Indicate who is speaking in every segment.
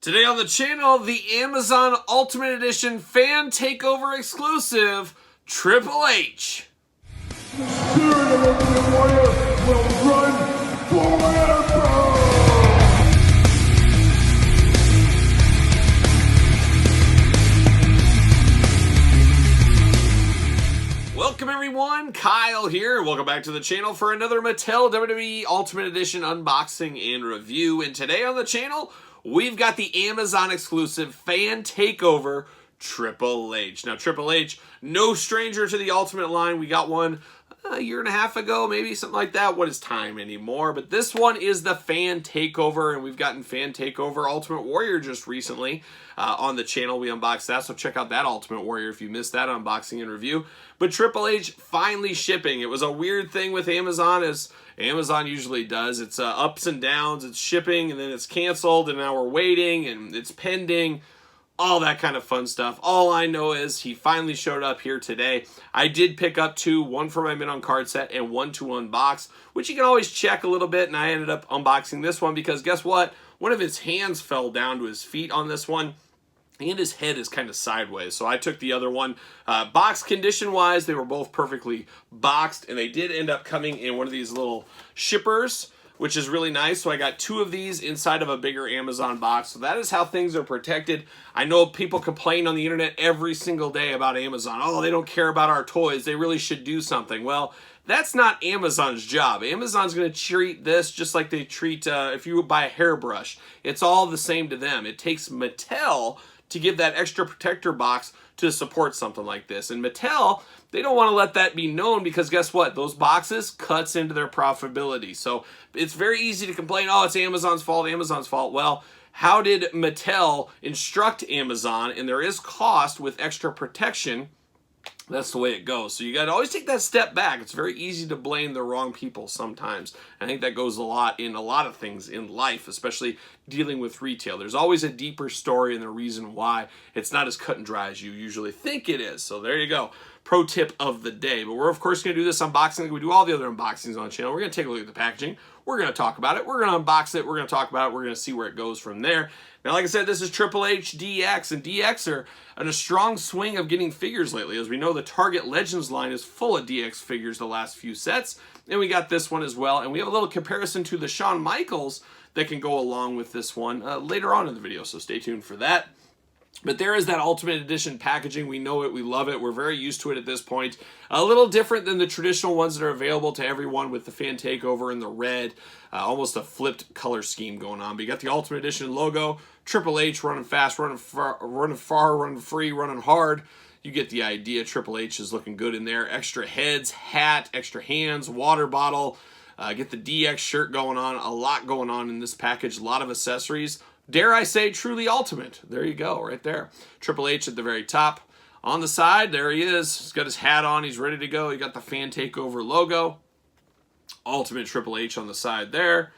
Speaker 1: Today on the channel, the Amazon Ultimate Edition Fan Takeover exclusive, Triple H.
Speaker 2: The spirit of Ultimate Warrior will run forever!
Speaker 1: Welcome everyone, Kyle here. Welcome back to the channel for another Mattel WWE Ultimate Edition unboxing and review. And today on the channel, we've got the Amazon exclusive Fan Takeover Triple H. Now, Triple H, no stranger to the Ultimate line. We got one a year and a half ago, maybe something like that. What is time anymore? But this one is the Fan Takeover, and we've gotten Fan Takeover Ultimate Warrior just recently on the channel. We unboxed that, so check out that Ultimate Warrior if you missed that unboxing and review. But Triple H finally shipping. It was a weird thing with Amazon, as Amazon usually does. It's ups and downs. It's shipping, and then it's canceled, and now we're waiting, and it's pending. All that kind of fun stuff. All I know is he finally showed up here today. I did pick up two, one for my mid-on card set and one to unbox, which you can always check a little bit, and I ended up unboxing this one because guess what? One of his hands fell down to his feet on this one, and his head is kind of sideways. So I took the other one. Box condition-wise, they were both perfectly boxed, and they did end up coming in one of these little shippers, which is really nice. So I got two of these inside of a bigger Amazon box. So that is how things are protected. I know people complain on the internet every single day about Amazon. Oh, they don't care about our toys. They really should do something. Well, that's not Amazon's job. Amazon's going to treat this just like they treat if you buy a hairbrush. It's all the same to them. It takes Mattel to give that extra protector box to support something like this. And Mattel, they don't want to let that be known because guess what? Those boxes cuts into their profitability. So it's very easy to complain, oh, it's Amazon's fault, Amazon's fault. Well, how did Mattel instruct Amazon? And there is cost with extra protection. That's the way it goes. So you got to always take that step back. It's very easy to blame the wrong people sometimes. I think that goes a lot in a lot of things in life, especially dealing with retail. There's always a deeper story and the reason why it's not as cut and dry as you usually think it is. So there you go. Pro tip of the day. But we're of course going to do this unboxing like we do all the other unboxings on the channel. We're going to take a look at the packaging. We're going to talk about it. We're going to unbox it. We're going to talk about it. We're going to see where it goes from there. Now, like I said, this is Triple H DX, and DX are in a strong swing of getting figures lately. As we know, the Target Legends line is full of DX figures the last few sets, and we got this one as well. And we have a little comparison to the Shawn Michaels that can go along with this one later on in the video, so stay tuned for that. But there is that Ultimate Edition packaging. We know it. We love it. We're very used to it at this point. A little different than the traditional ones that are available to everyone with the Fan Takeover in the red. Almost a flipped color scheme going on. But you got the Ultimate Edition logo. Triple H running fast, running far, running free, running hard. You get the idea. Triple H is looking good in there. Extra heads, hat, extra hands, water bottle. Get the DX shirt going on. A lot going on in this package. A lot of accessories. Dare I say, truly ultimate. There you go, right there. Triple H at the very top. On the side, there he is. He's got his hat on. He's ready to go. You got the Fan Takeover logo. Ultimate Triple H on the side there.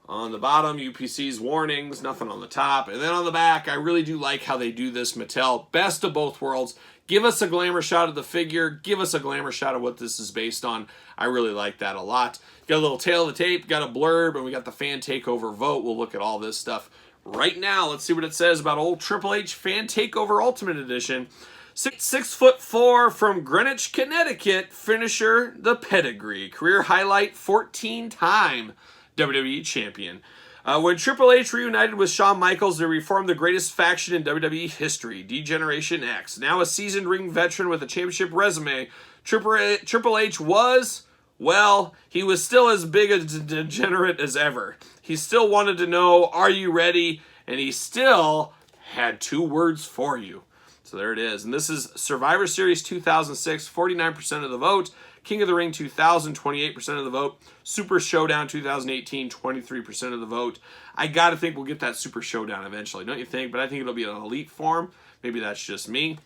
Speaker 1: On the bottom, UPC's warnings. Nothing on the top. And then on the back, I really do like how they do this, Mattel. Best of both worlds. Give us a glamour shot of the figure. Give us a glamour shot of what this is based on. I really like that a lot. Got a little tail of the tape. Got a blurb. And we got the Fan Takeover vote. We'll look at all this stuff right now. Let's see what it says about old Triple H Fan Takeover Ultimate Edition. 6'4" from Greenwich, Connecticut, finisher the pedigree. Career highlight, 14-time WWE champion. When Triple H reunited with Shawn Michaels, they reformed the greatest faction in WWE history, D-Generation X. Now a seasoned ring veteran with a championship resume, Triple H was, well, he was still as big a degenerate as ever. He still wanted to know, are you ready? And he still had two words for you. So there it is. And this is Survivor Series 2006, 49% of the vote. King of the Ring 2000, 28% of the vote. Super Showdown 2018, 23% of the vote. I got to think we'll get that Super Showdown eventually, don't you think? But I think it'll be an elite form. Maybe that's just me.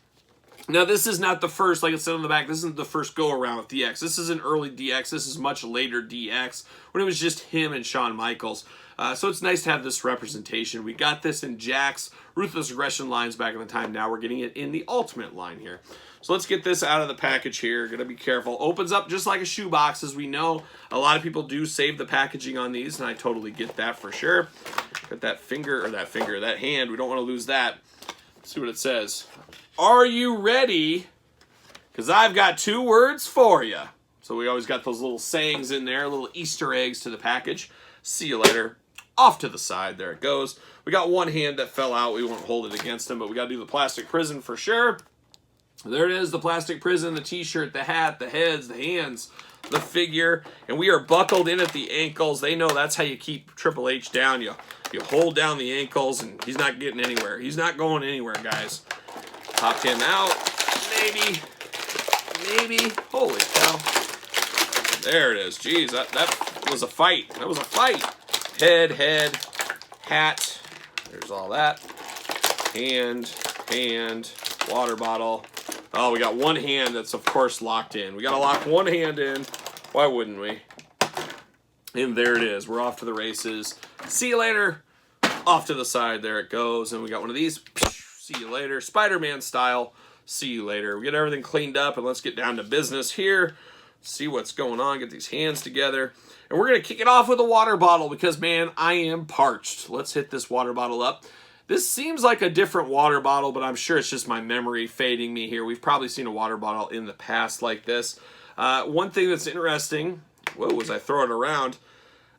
Speaker 1: Now, this is not the first, like it said on the back, this isn't the first go-around with DX. This is an early DX. This is much later DX, when it was just him and Shawn Michaels. So it's nice to have this representation. We got this in Jack's Ruthless Aggression lines back in the time. Now we're getting it in the Ultimate line here. So let's get this out of the package here. Gotta be careful. Opens up just like a shoebox, as we know. A lot of people do save the packaging on these, and I totally get that for sure. Got that hand. We don't want to lose that. Let's see what it says. Are you ready? Because I've got 2 words for you. So we always got those little sayings in there, little Easter eggs to the package. See you later. Off to the side. There it goes. We got one hand that fell out. We won't hold it against him, but we got to do the plastic prison for sure. There it is, the plastic prison, the t-shirt, the hat, the heads, the hands, the figure, and we are buckled in at the ankles. They know that's how you keep Triple H down. You hold down the ankles, and he's not getting anywhere. He's not going anywhere, guys. Popped him out. Maybe. Holy cow. There it is. Jeez, that was a fight. That was a fight. Head, hat. There's all that. Hand, water bottle. Oh, we got one hand that's, of course, locked in. We got to lock one hand in. Why wouldn't we? And there it is. We're off to the races. See you later. Off to the side. There it goes. And we got one of these. See you later. Spider-Man style. See you later. We get everything cleaned up, and let's get down to business here. See what's going on. Get these hands together. And we're going to kick it off with a water bottle because, man, I am parched. Let's hit this water bottle up. This seems like a different water bottle, but I'm sure it's just my memory fading me here. We've probably seen a water bottle in the past like this. One thing that's interesting, whoa, as I throw it around,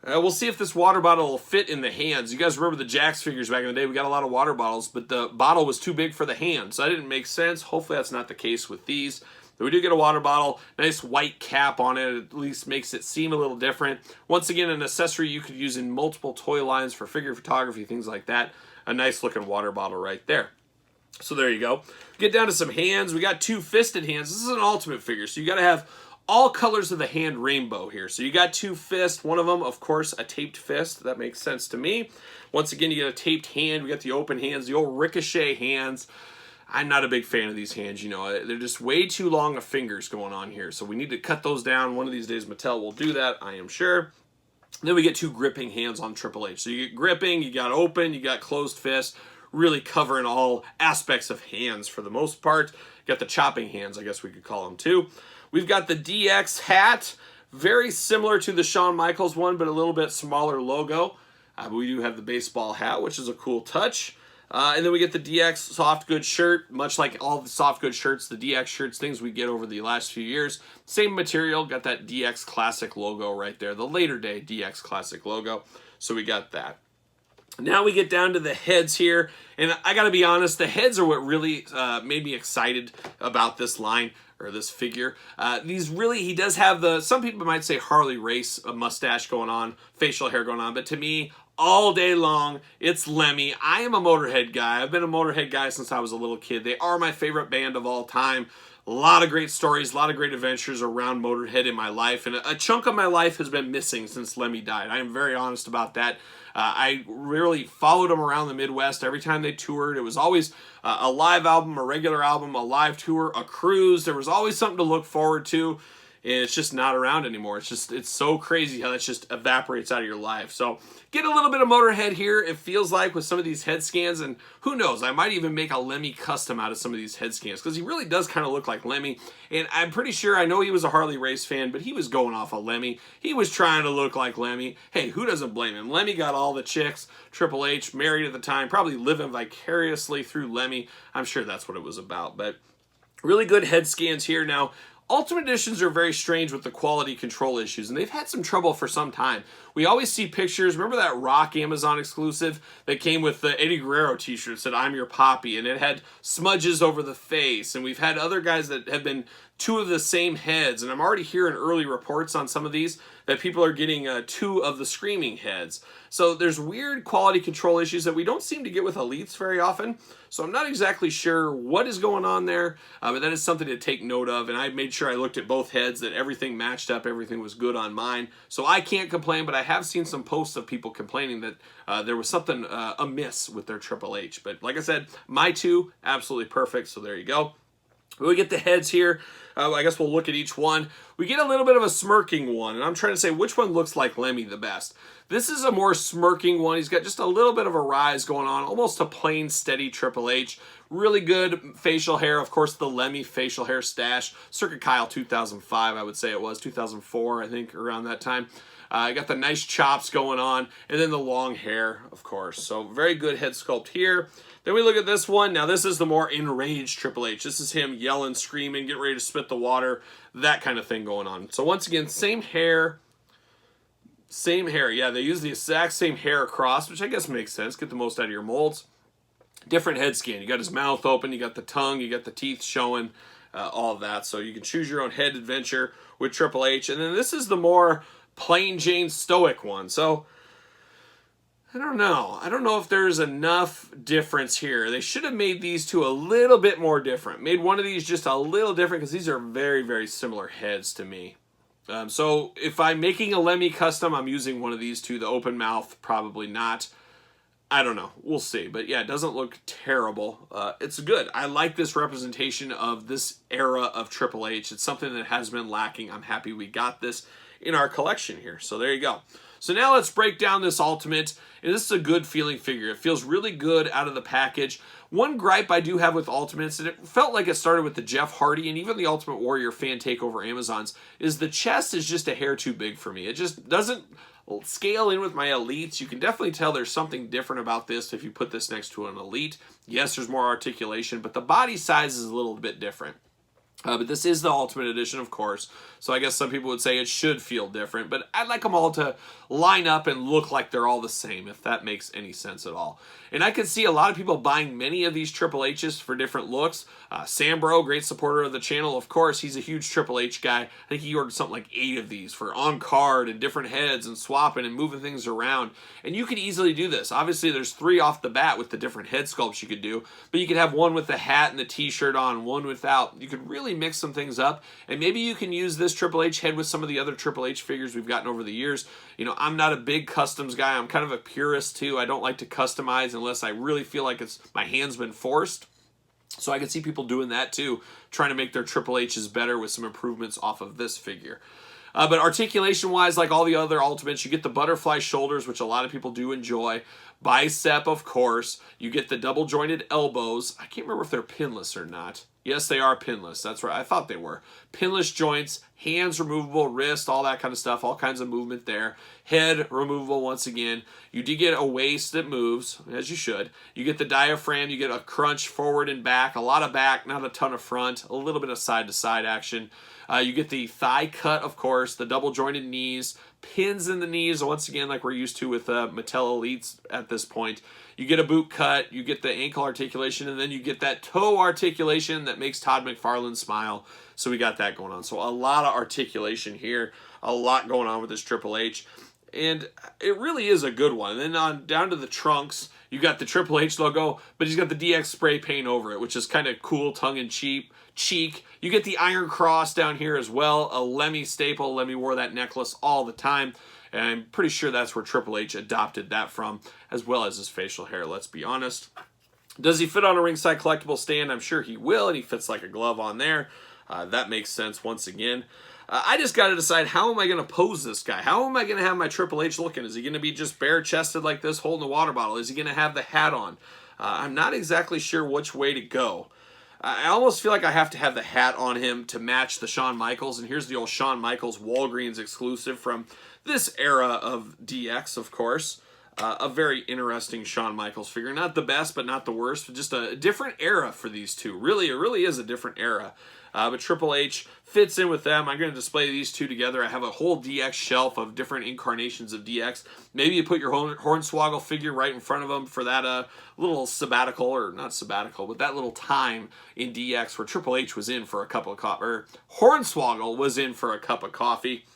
Speaker 1: we'll see if this water bottle will fit in the hands. You guys remember the Jax figures back in the day? We got a lot of water bottles, but the bottle was too big for the hand, so that didn't make sense. Hopefully that's not the case with these. But we do get a water bottle, nice white cap on it, at least makes it seem a little different. Once again, an accessory you could use in multiple toy lines for figure photography, things like that. A nice looking water bottle right there. So there you go. Get down to some hands. We got 2 fisted hands. This is an ultimate figure, so you got to have all colors of the hand rainbow here. So you got 2 fists. One of them, of course, a taped fist. That makes sense to me. Once again, you get a taped hand. We got the open hands, the old ricochet hands. I'm not a big fan of these hands, you know. They're just way too long of fingers going on here. So we need to cut those down. One of these days, Mattel will do that, I am sure. Then we get 2 gripping hands on Triple H. So you get gripping, you got open, you got closed fist, really covering all aspects of hands for the most part. You got the chopping hands, I guess we could call them too. We've got the DX hat, very similar to the Shawn Michaels one, but a little bit smaller logo. We do have the baseball hat, which is a cool touch. And then we get the DX soft goods shirt, much like all the soft goods shirts, the DX shirts, things we get over the last few years. Same material, got that DX Classic logo right there, the later day DX Classic logo. So we got that. Now we get down to the heads here, and I gotta be honest, the heads are what really made me excited about this line, or this figure. These really, he does have the, some people might say Harley Race, a mustache going on, facial hair going on, but to me, all day long, it's Lemmy. I am a Motorhead guy. I've been a Motorhead guy since I was a little kid. They are my favorite band of all time. A lot of great stories, a lot of great adventures around Motorhead in my life, and a chunk of my life has been missing since Lemmy died. I am very honest about that. I really followed them around the Midwest every time they toured. It was always a live album, a regular album, a live tour, a cruise. There was always something to look forward to. And it's just not around anymore. It's so crazy how that just evaporates out of your life. So get a little bit of Motorhead here, it feels like, with some of these head scans. And who knows, I might even make a Lemmy custom out of some of these head scans, because he really does kind of look like Lemmy. And I'm pretty sure, I know he was a Harley Race fan, but he was going off of Lemmy. He was trying to look like Lemmy. Hey, who doesn't blame him? Lemmy got all the chicks. Triple H, married at the time, probably living vicariously through Lemmy. I'm sure that's what it was about. But really good head scans here. Now, Ultimate Editions are very strange with the quality control issues, and they've had some trouble for some time. We always see pictures. Remember that Rock Amazon exclusive that came with the Eddie Guerrero t-shirt that said, "I'm your Poppy," and it had smudges over the face, and we've had other guys that have been 2 of the same heads, and I'm already hearing early reports on some of these that people are getting 2 of the Screaming heads. So there's weird quality control issues that we don't seem to get with Elites very often. So I'm not exactly sure what is going on there, but that is something to take note of. And I made sure I looked at both heads, that everything matched up, everything was good on mine. So I can't complain, but I have seen some posts of people complaining that there was something amiss with their Triple H. But like I said, my 2, absolutely perfect. So there you go. We get the heads here. I guess we'll look at each one. We get a little bit of a smirking one, and I'm trying to say which one looks like Lemmy the best. This is a more smirking one. He's got just a little bit of a rise going on, almost a plain, steady Triple H. Really good facial hair. Of course, the Lemmy facial hair stash. Circa Kyle 2005, I would say it was. 2004, I think, around that time. Got the nice chops going on, and then the long hair, of course. So very good head sculpt here. Then we look at this one. Now this is the more enraged Triple H. This is him yelling, screaming, getting ready to spit the water, that kind of thing going on. So once again, same hair. Same hair. Yeah, they use the exact same hair across, which I guess makes sense. Get the most out of your molds. Different head scan. You got his mouth open, you got the tongue, you got the teeth showing, all of that. So you can choose your own head adventure with Triple H. And then this is the more plain Jane stoic one. So I don't know. I don't know if there's enough difference here. They should have made these two a little bit more different. Made one of these just a little different because these are very, very similar heads to me. So if I'm making a Lemmy custom, I'm using one of these two. The open mouth, probably not. I don't know. We'll see. But yeah, it doesn't look terrible. It's good. I like this representation of this era of Triple H. It's something that has been lacking. I'm happy we got this in our collection here. So there you go. So now let's break down this Ultimate. And this is a good feeling figure. It feels really good out of the package. One gripe I do have with Ultimates, and it felt like it started with the Jeff Hardy and even the Ultimate Warrior fan takeover Amazons, is the chest is just a hair too big for me. It just doesn't scale in with my Elites. You can definitely tell there's something different about this if you put this next to an Elite. Yes, there's more articulation, but the body size is a little bit different. But this is the Ultimate Edition, of course, so I guess some people would say it should feel different, but I'd like them all to line up and look like they're all the same, if that makes any sense at all. And I can see a lot of people buying many of these Triple H's for different looks. Sambro, great supporter of the channel, of course, he's a huge Triple H guy. I think he ordered something like 8 of these for on-card and different heads and swapping and moving things around. And you could easily do this. Obviously, there's 3 off the bat with the different head sculpts you could do, but you could have one with the hat and the t-shirt on, one without. You could really mix some things up, and maybe you can use this Triple H head with some of the other Triple H figures we've gotten over the years. You know, I'm not a big customs guy. I'm kind of a purist too. I don't like to customize unless I really feel like my hand's been forced. So I can see people doing that too, trying to make their Triple H's better with some improvements off of this figure. But articulation-wise, like all the other Ultimates, you get the butterfly shoulders, which a lot of people do enjoy. Bicep, of course. You get the double-jointed elbows. I can't remember if they're pinless or not. Yes, they are pinless. That's right. I thought they were. Pinless joints, hands removable, wrist, all that kind of stuff. All kinds of movement there. Head removable once again. You do get a waist that moves, as you should. You get the diaphragm. You get a crunch forward and back. A lot of back, not a ton of front. A little bit of side-to-side action. You get the thigh cut, of course. The double-jointed knees. Pins in the knees, once again, like we're used to with Mattel Elites at this point. You get a boot cut, you get the ankle articulation, and then you get that toe articulation that makes Todd McFarlane smile. So we got that going on. So a lot of articulation here, a lot going on with this Triple H. And it really is a good one. And then on down to the trunks, you got the Triple H logo, but he's got the DX spray paint over it, which is kind of cool, tongue-in-cheek. You get the Iron Cross down here as well, a Lemmy staple. Lemmy wore that necklace all the time, and I'm pretty sure that's where Triple H adopted that from, as well as his facial hair, let's be honest. Does he fit on a ringside collectible stand? I'm sure he will, and he fits like a glove on there. That makes sense once again. I just got to decide, how am I going to pose this guy? How am I going to have my Triple H looking? Is he going to be just bare-chested like this, holding the water bottle? Is he going to have the hat on? I'm not exactly sure which way to go. I almost feel like I have to have the hat on him to match the Shawn Michaels. And here's the old Shawn Michaels Walgreens exclusive from this era of DX, of course. A very interesting Shawn Michaels figure. Not the best, but not the worst. Just a different era for these two. Really, it really is a different era. But Triple H fits in with them. I'm going to display these two together. I have a whole DX shelf of different incarnations of DX. Maybe you put your Hornswoggle figure right in front of them for that little sabbatical, or not sabbatical, but that little time in DX where Triple H was in for a cup of coffee, or Hornswoggle was in for a cup of coffee.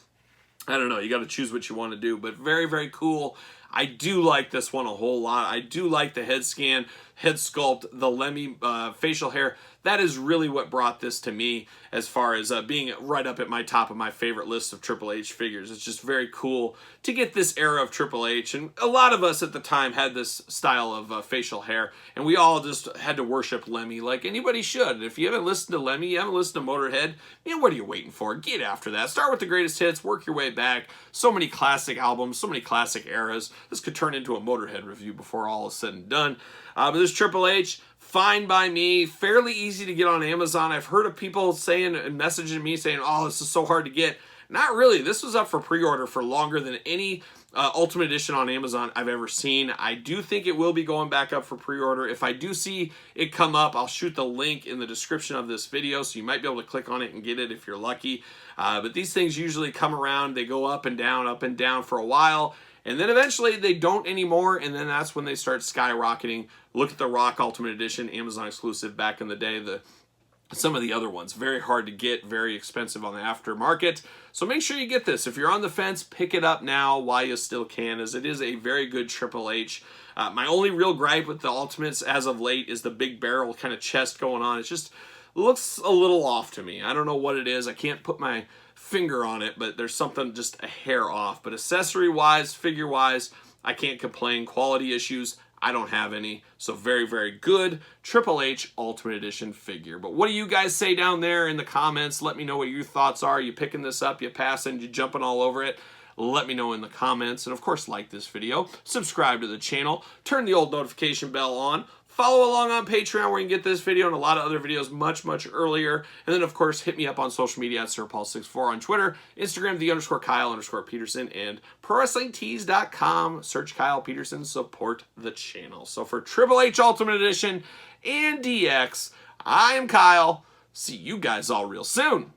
Speaker 1: I don't know. You got to choose what you want to do, but very, very cool. I do like this one a whole lot. I do like the head scan, head sculpt, the Lemmy facial hair. That is really what brought this to me as far as being right up at my top of my favorite list of Triple H figures. It's just very cool to get this era of Triple H. And a lot of us at the time had this style of facial hair, and we all just had to worship Lemmy like anybody should. If you haven't listened to Lemmy, you haven't listened to Motorhead, man, what are you waiting for? Get after that. Start with the greatest hits, work your way back. So many classic albums, so many classic eras. This could turn into a Motorhead review before all is said and done. But this Triple H, fine by me, fairly easy to get on Amazon. I've heard of people saying and messaging me saying, oh, this is so hard to get. Not really. This was up for pre-order for longer than any Ultimate Edition on Amazon I've ever seen. I do think it will be going back up for pre-order. If I do see it come up, I'll shoot the link in the description of this video, so you might be able to click on it and get it if you're lucky. But these things usually come around. They go up and down for a while, and then eventually they don't anymore, and then that's when they start skyrocketing. Look at the Rock Ultimate Edition, Amazon exclusive back in the day. Some of the other ones, very hard to get, very expensive on the aftermarket. So make sure you get this. If you're on the fence, pick it up now while you still can, as it is a very good Triple H. My only real gripe with the Ultimates as of late is the big barrel kind of chest going on. It just looks a little off to me. I don't know what it is. I can't put my finger on it, but there's something just a hair off. But accessory-wise, figure-wise, I can't complain. Quality issues, I don't have any. So very, very good Triple H Ultimate Edition figure. But what do you guys say down there in the comments? Let me know what your thoughts are. You picking this up? You passing? You jumping all over it? Let me know in the comments. And of course, like this video, subscribe to the channel, turn the old notification bell on, follow along on Patreon where you can get this video and a lot of other videos much, much earlier. And then, of course, hit me up on social media at SirPaul64 on Twitter, Instagram, _Kyle_Peterson, and ProWrestlingTees.com. Search Kyle Peterson, support the channel. So for Triple H Ultimate Edition and DX, I am Kyle. See you guys all real soon.